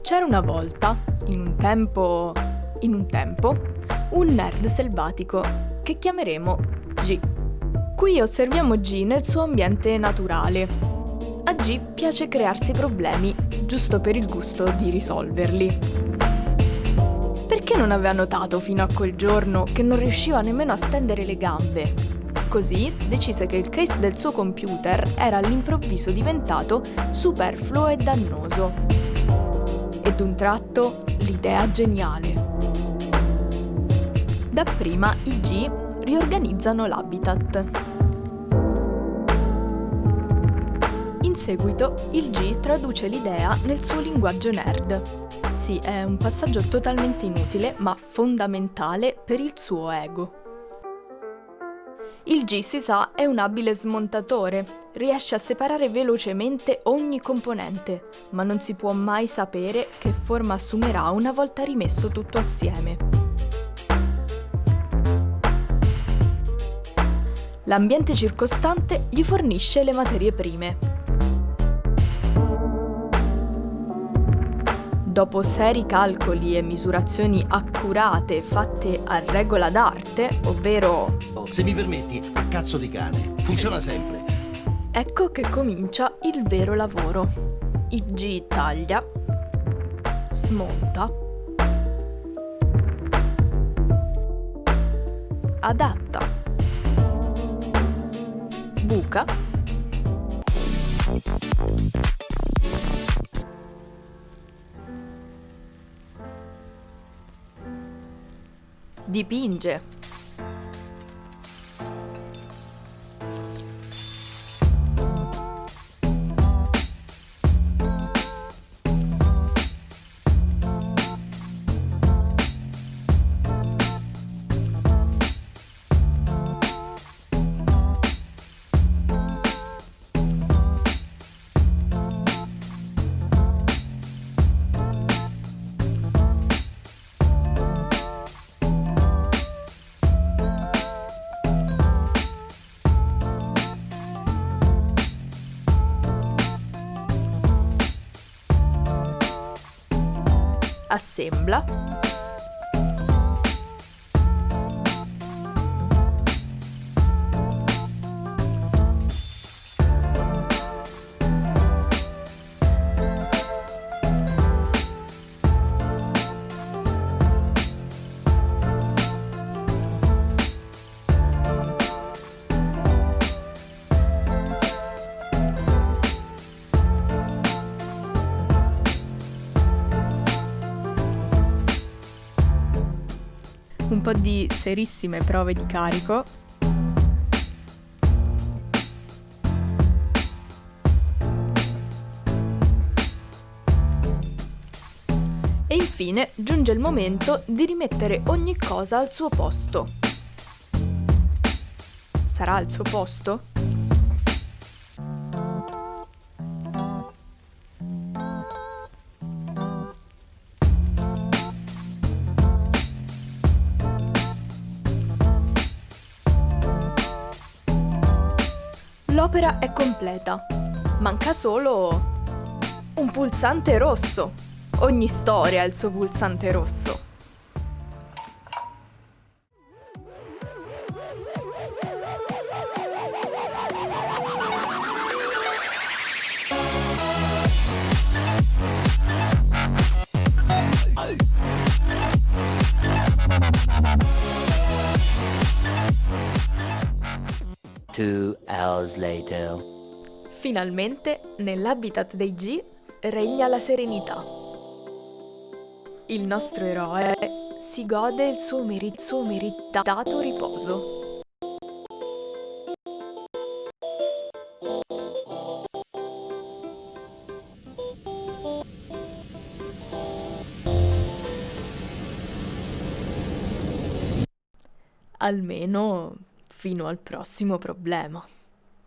C'era una volta, in un tempo, un nerd selvatico che chiameremo G. Qui osserviamo G nel suo ambiente naturale. A G piace crearsi problemi, giusto per il gusto di risolverli. Perché non aveva notato fino a quel giorno che non riusciva nemmeno a stendere le gambe? Così decise che il case del suo computer era all'improvviso diventato superfluo e dannoso. E d'un tratto l'idea geniale. Dapprima i G riorganizzano l'habitat. In seguito il G traduce l'idea nel suo linguaggio nerd. Sì, è un passaggio totalmente inutile, ma fondamentale per il suo ego. Il G, si sa, è un abile smontatore, riesce a separare velocemente ogni componente, ma non si può mai sapere che forma assumerà una volta rimesso tutto assieme. L'ambiente circostante gli fornisce le materie prime. Dopo seri calcoli e misurazioni accurate fatte a regola d'arte, ovvero... Se mi permetti, a cazzo di cane. Funziona sempre. Ecco che comincia il vero lavoro. Il G taglia, smonta, adatta, buca, dipinge, assembla, un po' di serissime prove di carico. E infine giunge il momento di rimettere ogni cosa al suo posto. Sarà al suo posto? L'opera è completa. Manca solo un pulsante rosso. Ogni storia ha il suo pulsante rosso. Two hours later. Finalmente, nell'habitat dei G regna la serenità. Il nostro eroe si gode il suo meritato riposo. Almeno fino al prossimo problema.